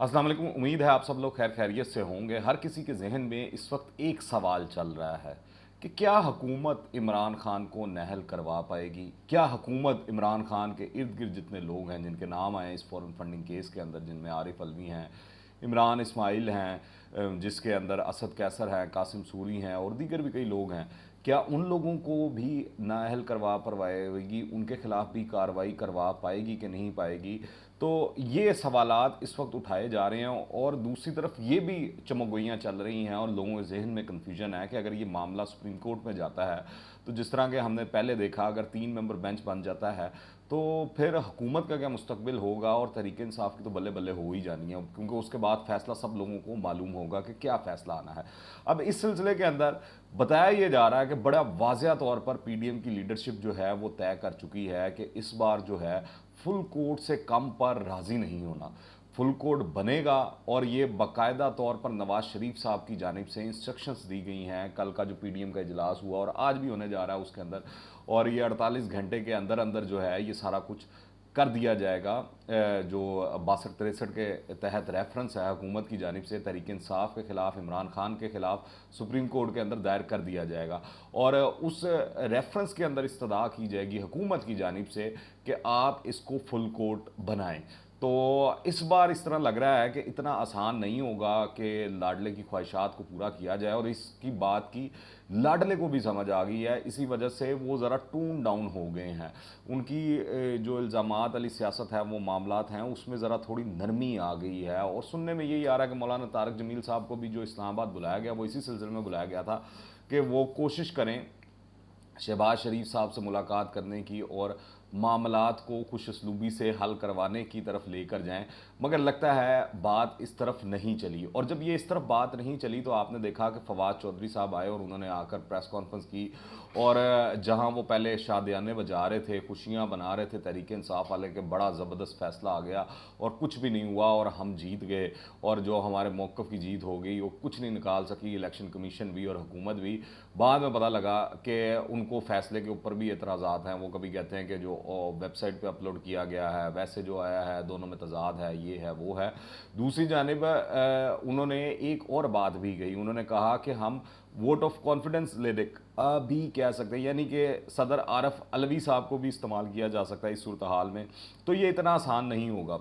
अस्सलाम वालेकुम। उम्मीद है आप सब लोग खैर खैरियत से होंगे। हर किसी के जहन में इस वक्त एक सवाल चल रहा है कि क्या हुकूमत इमरान खान को नाअहल करवा पाएगी। क्या हुकूमत इमरान खान के इर्द गिर्द जितने लोग हैं जिनके नाम आए इस फॉरेन फंडिंग केस के अंदर, जिनमें आरिफ अलवी हैं, इमरान इस्माइल हैं, जिसके अंदर असद कैसर हैं, कासिम सूरी हैं और दीगर भी कई लोग हैं, क्या उन लोगों को भी नाअहल करवा पाएगी, उनके खिलाफ भी कार्रवाई करवा पाएगी कि नहीं पाएगी। तो ये सवालात इस वक्त उठाए जा रहे हैं और दूसरी तरफ ये भी चमगोइयाँ चल रही हैं और लोगों के जहन में कन्फ्यूजन है कि अगर ये मामला सुप्रीम कोर्ट में जाता है तो जिस तरह के हमने पहले देखा, अगर 3 मेंबर बेंच बन जाता है तो फिर हुकूमत का क्या मुस्तकबिल होगा और तहरीक इंसाफ की तो बल्ले बल्ले हो ही जानी है, क्योंकि उसके बाद फैसला सब लोगों को मालूम होगा कि क्या फ़ैसला आना है। अब इस सिलसिले के अंदर बताया ये जा रहा है कि बड़ा वाज़िया तौर पर पीडीएम की लीडरशिप जो है वो तय कर चुकी है कि इस बार जो है फुल कोर्ट से कम पर राज़ी नहीं होना। फुल कोर्ट बनेगा और ये बाकायदा तौर पर नवाज़ शरीफ साहब की जानिब से इंस्ट्रक्शंस दी गई हैं। कल का जो पीडीएम का इजलास हुआ और आज भी होने जा रहा है उसके अंदर, और ये 48 घंटे के अंदर अंदर जो है ये सारा कुछ कर दिया जाएगा। जो 62-63 के तहत रेफरेंस है हुकूमत की जानिब से तहरीक इंसाफ के ख़िलाफ़, इमरान खान के ख़िलाफ़ सुप्रीम कोर्ट के अंदर दायर कर दिया जाएगा और उस रेफरेंस के अंदर इस्तदा की जाएगी हुकूमत की जानिब से कि आप इसको फुल कोर्ट बनाएं। तो इस बार इस तरह लग रहा है कि इतना आसान नहीं होगा कि लाडले की ख्वाहिशात को पूरा किया जाए, और इसकी बात की लाडले को भी समझ आ गई है। इसी वजह से वो ज़रा टून डाउन हो गए हैं। उनकी जो इल्ज़ामात वाली सियासत है, वो मामलात हैं, उसमें ज़रा थोड़ी नरमी आ गई है। और सुनने में यही आ रहा है कि मौलाना तारक जमील साहब को भी जो इस्लामाबाद बुलाया गया वो इसी सिलसिले में बुलाया गया था कि वो कोशिश करें शहबाज शरीफ साहब से मुलाकात करने की और मामलात को खुश असलूबी से हल करवाने की तरफ लेकर जाएं, मगर लगता है बात इस तरफ नहीं चली। और जब ये इस तरफ बात नहीं चली तो आपने देखा कि फवाद चौधरी साहब आए और उन्होंने आकर प्रेस कॉन्फ्रेंस की, और जहां वो पहले शादियाने बजा रहे थे, खुशियां बना रहे थे तहरीक इंसाफ वाले के, बड़ा ज़बरदस्त फैसला आ गया और कुछ भी नहीं हुआ और हम जीत गए, और जो हमारे मौक़िफ़ की जीत हो गई वो कुछ नहीं निकाल सकी इलेक्शन कमीशन भी और हुकूमत भी। बाद में पता लगा कि उनको फ़ैसले के ऊपर भी एतराज़ात हैं। वो कभी कहते हैं कि जो वेबसाइट पे अपलोड किया गया है वैसे जो आया है दोनों में तज़ाद है, ये है वो है। दूसरी जानिब उन्होंने एक और बात भी कही, उन्होंने कहा कि हम वोट ऑफ कॉन्फिडेंस ले दे भी कह सकते हैं, यानी कि सदर आरफ अलवी साहब को भी इस्तेमाल किया जा सकता है इस सूरत हाल में। तो ये इतना आसान नहीं होगा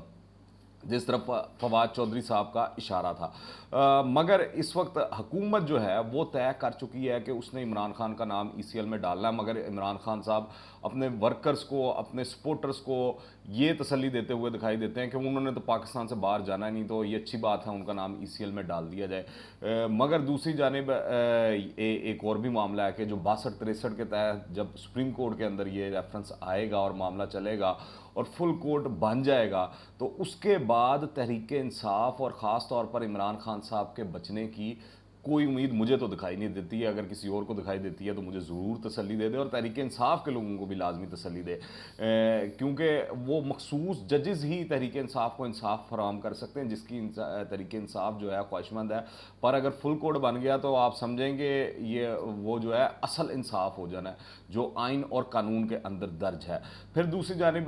जिस तरफ फवाद चौधरी साहब का इशारा था। मगर इस वक्त हुकूमत जो है वो तय कर चुकी है कि उसने इमरान खान का नाम ईसीएल में डालना है, मगर इमरान खान साहब अपने वर्कर्स को, अपने सपोर्टर्स को ये तसल्ली देते हुए दिखाई देते हैं कि उन्होंने तो पाकिस्तान से बाहर जाना ही नहीं, तो ये अच्छी बात है उनका नाम ईसीएल में डाल दिया जाए। मगर दूसरी जानिब एक और भी मामला है कि जो 62-63 के तहत जब सुप्रीम कोर्ट के अंदर ये रेफरेंस आएगा और मामला चलेगा और फुल कोर्ट बन जाएगा, तो उसके बाद तहरीक इंसाफ और ख़ास तौर पर इमरान खान साहब के बचने की कोई उम्मीद मुझे तो दिखाई नहीं देती है। अगर किसी और को दिखाई देती है तो मुझे ज़रूर तसल्ली दे दे और तहरीक इंसाफ के लोगों को भी लाजमी तसल्ली दे, क्योंकि वो मखसूस जजेस ही तहरीक इंसाफ को इंसाफ फराहम कर सकते हैं, जिसकी तहरीक इंसाफ जो है ख्वाहिशमंद है। पर अगर फुल कोर्ट बन गया तो आप समझेंगे ये वो जो है असल इंसाफ हो जाना है जो आइन और कानून के अंदर दर्ज है। फिर दूसरी जानिब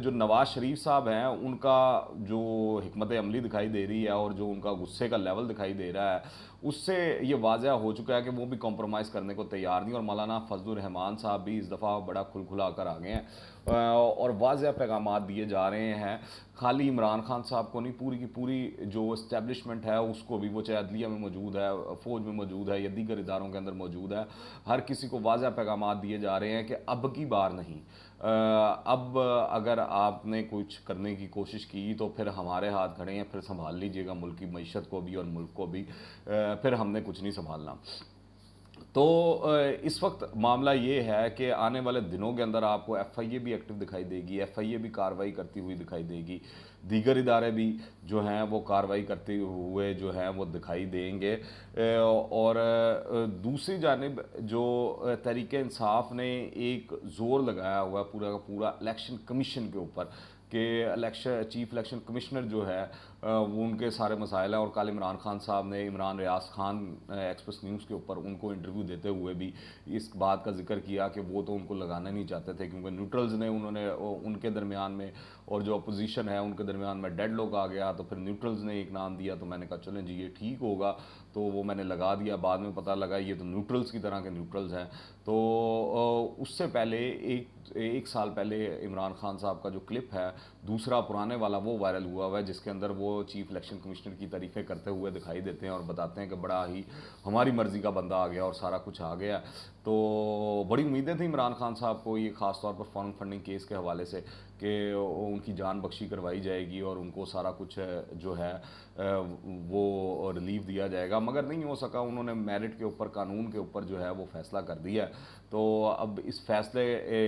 जो नवाज़ शरीफ साहब हैं उनका जो हिकमत अमली दिखाई दे रही है और जो उनका गुस्से का लेवल दिखाई दे रहा है, उससे ये वाज़ह हो चुका है कि वो भी कॉम्प्रोमाइज़ करने को तैयार नहीं। और मौलाना फजलुर रहमान साहब भी इस दफ़ा बड़ा खुलखुला कर आ गए हैं और वाज़ह पैगाम दिए जा रहे हैं। खाली इमरान खान साहब को नहीं, पूरी की पूरी जो इस्टेब्लिशमेंट है उसको भी, वो चाहे अदलिया में मौजूद है, फ़ौज में मौजूद है या दीगर इदारों के अंदर मौजूद है, हर किसी को वाज़ह पैगाम दिए जा रहे हैं कि अब की बार नहीं। अब अगर आपने कुछ करने की कोशिश की तो फिर हमारे हाथ खड़े हैं, फिर संभाल लीजिएगा मुल्क की मईशत को भी और मुल्क को भी, फिर हमने कुछ नहीं संभालना। तो इस वक्त मामला ये है कि आने वाले दिनों के अंदर आपको एफआईए भी एक्टिव दिखाई देगी, एफआईए भी कार्रवाई करती हुई दिखाई देगी, दीगर इदारे भी जो हैं वो कार्रवाई करते हुए जो हैं वो दिखाई देंगे। और दूसरी जानिब जो तहरीक इंसाफ ने एक ज़ोर लगाया हुआ है पूरा का पूरा इलेक्शन कमीशन के ऊपर कि इलेक्शन चीफ इलेक्शन कमिश्नर जो है वो उनके सारे मसाइल हैं। और कल इमरान खान साहब ने इमरान रियाज खान एक्सप्रेस न्यूज़ के ऊपर उनको इंटरव्यू देते हुए भी इस बात का जिक्र किया कि वो तो उनको लगाना नहीं चाहते थे, क्योंकि न्यूट्रल्स ने उन्होंने उनके दरमियान में और जो अपोजिशन है उनके दरमियान में डेड लॉक आ गया। तो फिर न्यूट्रल्स ने एक नाम दिया, तो मैंने कहा चलें जी ये ठीक होगा, तो वो मैंने लगा दिया। बाद में पता लगा ये तो न्यूट्रल्स की तरह के न्यूट्रल्स हैं। तो उससे पहले एक साल पहले इमरान खान साहब का जो क्लिप है दूसरा पुराने वाला वो वायरल हुआ है, जिसके अंदर वो चीफ इलेक्शन कमिश्नर की तारीफ़ें करते हुए दिखाई देते हैं और बताते हैं कि बड़ा ही हमारी मर्ज़ी का बंदा आ गया और सारा कुछ आ गया। तो बड़ी उम्मीदें थी इमरान खान साहब को ये ख़ास तौर पर फॉरेन फंडिंग केस के हवाले से कि उनकी जान बख्शी करवाई जाएगी और उनको सारा कुछ जो है वो रिलीफ दिया जाएगा, मगर नहीं हो सका। उन्होंने मेरिट के ऊपर, कानून के ऊपर जो है वो फ़ैसला कर दिया है। तो अब इस फैसले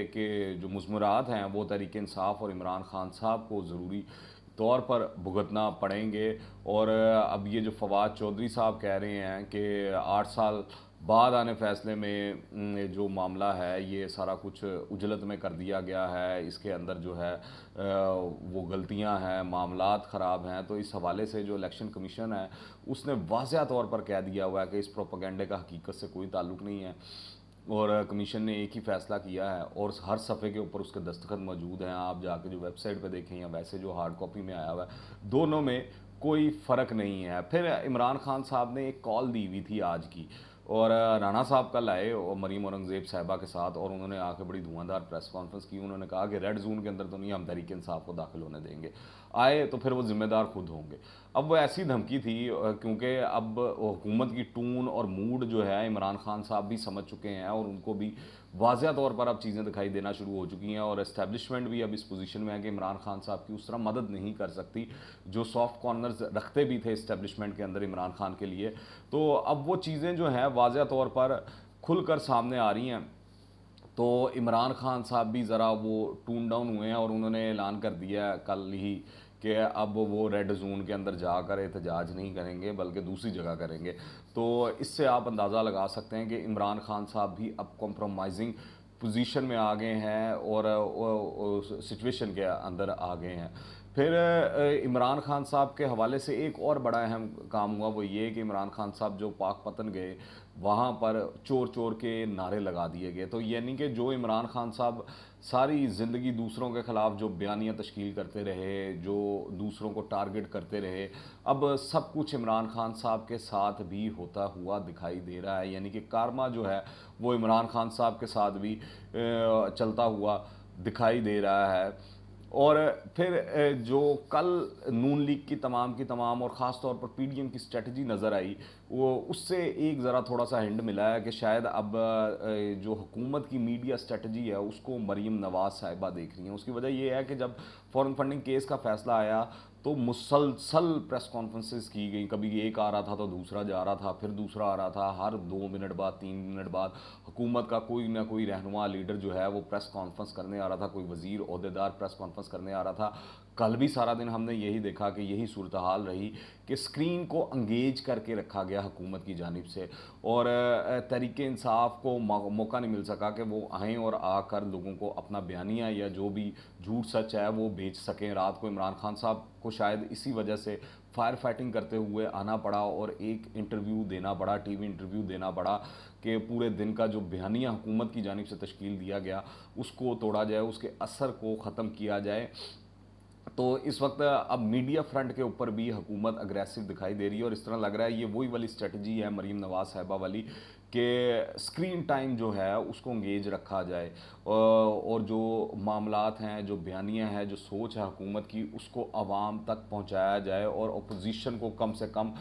के जो मुज़मरात हैं वो तहरीक इंसाफ और इमरान खान साहब को ज़रूरी तौर पर भुगतना पड़ेंगे। और अब ये जो फवाद चौधरी साहब कह रहे हैं कि 8 साल बाद आने फैसले में जो मामला है ये सारा कुछ उजलत में कर दिया गया है, इसके अंदर जो है वो गलतियां हैं, मामलात ख़राब हैं। तो इस हवाले से जो इलेक्शन कमीशन है उसने वाज़ह तौर पर कह दिया हुआ है कि इस प्रोपेगेंडे का हकीकत से कोई ताल्लुक़ नहीं है और कमीशन ने एक ही फ़ैसला किया है और हर सफ़े के ऊपर उसके दस्तखत मौजूद हैं। आप जाके जो वेबसाइट पे देखें या वैसे जो हार्ड कॉपी में आया हुआ है, दोनों में कोई फ़र्क नहीं है। फिर इमरान खान साहब ने एक कॉल दी हुई थी आज की, और राणा साहब कल आए और मरीम औरंगज़ेब साहिबा के साथ, और उन्होंने आके बड़ी धुआंधार प्रेस कॉन्फ्रेंस की। उन्होंने कहा कि रेड जोन के अंदर तो नहीं हम तहरीक इंसाफ को दाखिल होने देंगे, आए तो फिर वो ज़िम्मेदार खुद होंगे। अब वो ऐसी धमकी थी क्योंकि अब हुकूमत की टून और मूड जो है इमरान खान साहब भी समझ चुके हैं और उनको भी वाज़ह तौर पर अब चीज़ें दिखाई देना शुरू हो चुकी हैं। और इस्टेब्लिशमेंट भी अब इस पोजीशन में है कि इमरान खान साहब की उस तरह मदद नहीं कर सकती जो सॉफ्ट कॉर्नर्स रखते भी थे इस्टेब्लिशमेंट के अंदर इमरान खान के लिए। तो अब वो चीज़ें जो हैं वाज़ह तौर पर खुलकर सामने आ रही हैं। तो इमरान खान साहब भी ज़रा वो टून डाउन हुए हैं और उन्होंने ऐलान कर दिया है कल ही कि अब वो रेड जोन के अंदर जाकर एहतजाज नहीं करेंगे बल्कि दूसरी जगह करेंगे। तो इससे आप अंदाज़ा लगा सकते हैं कि इमरान खान साहब भी अब कॉम्प्रोमाइजिंग पोजीशन में आ गए हैं और सिचुएशन के अंदर आ गए हैं। फिर इमरान खान साहब के हवाले से एक और बड़ा अहम काम हुआ, वो ये कि इमरान खान साहब जो पाक पतन गए वहाँ पर चोर चोर के नारे लगा दिए गए। तो यानी कि जो इमरान खान साहब सारी ज़िंदगी दूसरों के ख़िलाफ़ जो बयानियाँ तश्कील करते रहे, जो दूसरों को टारगेट करते रहे, अब सब कुछ इमरान खान साहब के साथ भी होता हुआ दिखाई दे रहा है। यानी कि कारमा जो है वो इमरान खान साहब के साथ भी चलता हुआ दिखाई दे रहा है। और फिर जो कल नून लीग की तमाम और ख़ास तौर पर पीडीएम की स्ट्रेटजी नज़र आई, वो उससे एक ज़रा थोड़ा सा हिंट मिला है कि शायद अब जो हुकूमत की मीडिया स्ट्रेटजी है उसको मरीम नवाज़ साहिबा देख रही हैं। उसकी वजह ये है कि जब फॉरेन फंडिंग केस का फ़ैसला आया तो मुसलसल प्रेस कॉन्फ्रेंसेस की गई, कभी एक आ रहा था तो दूसरा जा रहा था, फिर दूसरा आ रहा था, हर 2 मिनट बाद 3 मिनट बाद हुकूमत का कोई ना कोई रहनुमा लीडर जो है वो प्रेस कॉन्फ्रेंस करने आ रहा था, कोई वज़ीर ओहदेदार प्रेस कॉन्फ्रेंस करने आ रहा था। कल भी सारा दिन हमने यही देखा कि यही सूरत हाल रही कि स्क्रीन को अंगेज करके रखा गया हुकूमत की जानिब से, और तहरीक इंसाफ को मौका नहीं मिल सका कि वो आएँ और आकर लोगों को अपना बयानिया या जो भी झूठ सच है वो बेच सकें। रात को इमरान खान साहब को शायद इसी वजह से फायर फाइटिंग करते हुए आना पड़ा और एक इंटरव्यू देना पड़ा, टीवी इंटरव्यू देना पड़ा कि पूरे दिन का जो बयानिया हुकूमत की जानिब से तश्कील दिया गया उसको तोड़ा जाए, उसके असर को ख़त्म किया जाए। तो इस वक्त अब मीडिया फ्रंट के ऊपर भी हुकूमत अग्रेसिव दिखाई दे रही है और इस तरह लग रहा है ये वही वाली स्ट्रेटजी है मरीम नवाज़ साहिबा वाली कि स्क्रीन टाइम जो है उसको इंगेज रखा जाए और जो मामलात हैं, जो बयानियाँ हैं, जो सोच है हुकूमत की उसको आवाम तक पहुँचाया जाए और अपोजिशन को कम से कम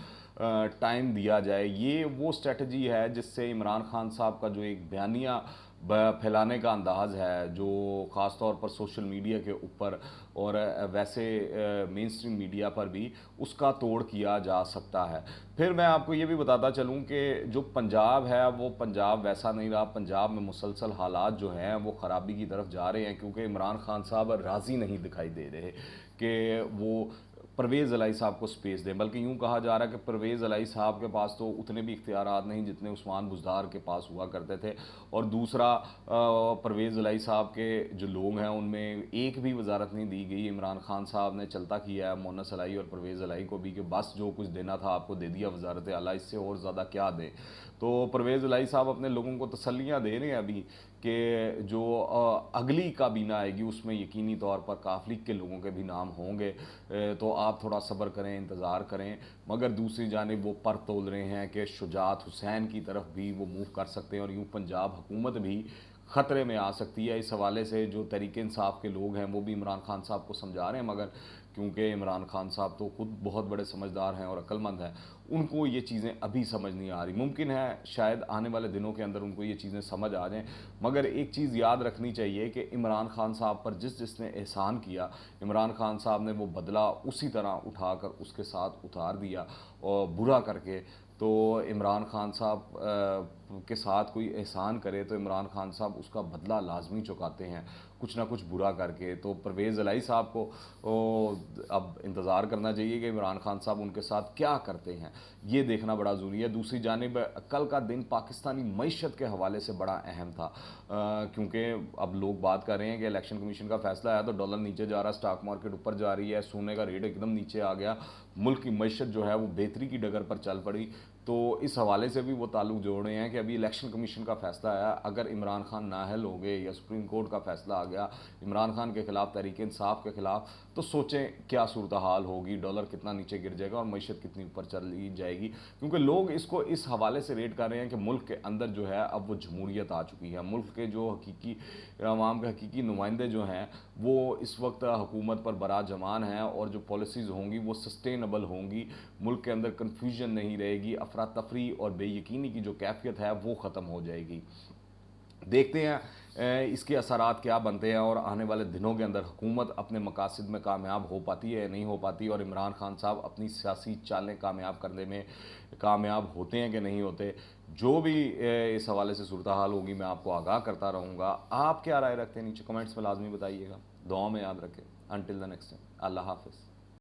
टाइम दिया जाए। ये वो स्ट्रेटजी है जिससे इमरान खान साहब का जो एक बयानिया फैलाने का अंदाज़ है, जो ख़ास तौर पर सोशल मीडिया के ऊपर और वैसे मेन स्ट्रीम मीडिया पर भी उसका तोड़ किया जा सकता है। फिर मैं आपको ये भी बताता चलूँ कि जो पंजाब है वो पंजाब वैसा नहीं रहा। पंजाब में मुसलसल हालात जो हैं वो ख़राबी की तरफ जा रहे हैं क्योंकि इमरान खान साहब राज़ी नहीं दिखाई दे रहे कि वो परवेज़ इलाही साहब को स्पेस दें। बल्कि यूँ कहा जा रहा है कि परवेज़ इलाही साहब के पास तो उतने भी इख्तियारात नहीं जितने उस्मान बुज़दार के पास हुआ करते थे। और दूसरा, परवेज़ इलाही साहब के जो लोग हैं उनमें एक भी वजारत नहीं दी गई। इमरान खान साहब ने चलता किया है मोनस इलाही और परवेज़ इलाही को भी कि बस जो कुछ देना था आपको दे दिया वजारत आला, इससे और ज़्यादा क्या दे। तो परवेज़ इलाही साहब अपने लोगों को तसल्लियाँ दे रहे हैं अभी कि जो अगली काबीना आएगी उसमें यकीनी तौर पर काफ लीग के लोगों के भी नाम होंगे, तो आप थोड़ा सब्र करें, इंतज़ार करें। मगर दूसरी जानिब वो पर तोल रहे हैं कि शुजात हुसैन की तरफ भी वो मूव कर सकते हैं और यूँ पंजाब हुकूमत भी ख़तरे में आ सकती है। इस हवाले से जो तहरीक इंसाफ के लोग हैं वो भी इमरान खान साहब को समझा रहे हैं, मगर क्योंकि इमरान खान साहब तो खुद बहुत बड़े समझदार हैं और अक्लमंद हैं, उनको ये चीज़ें अभी समझ नहीं आ रही। मुमकिन है शायद आने वाले दिनों के अंदर उनको ये चीज़ें समझ आ जाएं। मगर एक चीज़ याद रखनी चाहिए कि इमरान खान साहब पर जिसने एहसान किया, इमरान खान साहब ने वो बदला उसी तरह उठाकर उसके साथ उतार दिया और बुरा करके। तो इमरान खान साहब के साथ कोई एहसान करे तो इमरान खान साहब उसका बदला लाजमी चुकाते हैं, कुछ ना कुछ बुरा करके। तो परवेज़ इलाही साहब को अब इंतज़ार करना चाहिए कि इमरान खान साहब उनके साथ क्या करते हैं, ये देखना बड़ा ज़रूरी है। दूसरी जानिब कल का दिन पाकिस्तानी मईशत के हवाले से बड़ा अहम था, क्योंकि अब लोग बात कर रहे हैं कि इलेक्शन कमीशन का फैसला आया तो डॉलर नीचे जा रहा है, स्टॉक मार्केट ऊपर जा रही है, सोने का रेट एकदम नीचे आ गया, मुल्क की मईशत जो है वो बेहतरी की डगर पर चल पड़ी। तो इस हवाले से भी वो ताल्लुक़ जोड़ रहे हैं कि अभी इलेक्शन कमीशन का फैसला आया, अगर इमरान खान नाअहल हो गए या सुप्रीम कोर्ट का फैसला आ गया इमरान खान के ख़िलाफ़, तहरीक इंसाफ के ख़िलाफ़, तो सोचें क्या सूरत हाल होगी, डॉलर कितना नीचे गिर जाएगा और मईशत कितनी ऊपर चली जाएगी। क्योंकि लोग इसको इस हवाले से रेट कर रहे हैं कि मुल्क के अंदर जो है अब वो जमहूरियत आ चुकी है, मुल्क के जो हकीकी अवाम के हकीकी नुमाइंदे जो हैं वो इस वक्त हुकूमत पर बरा जमान हैं और जो पॉलिसीज़ होंगी वो सस्टेनेबल होंगी, मुल्क के अंदर कन्फ्यूजन नहीं रहेगी, अफरा तफरी और बेयकीनी की जो कैफियत है वो ख़त्म हो जाएगी। देखते हैं इसके असरात क्या बनते हैं और आने वाले दिनों के अंदर हुकूमत अपने मकासद में कामयाब हो पाती है या नहीं हो पाती, और इमरान खान साहब अपनी सियासी चालें कामयाब करने में कामयाब होते हैं कि नहीं होते। जो भी इस हवाले से सूरत हाल होगी मैं आपको आगाह करता रहूँगा। आप क्या राय रखते हैं नीचे कमेंट्स में लाजमी बताइएगा। दुआ में याद रखें। अनटिल द नेक्स्ट टाइम, अल्लाह हाफ़िज़।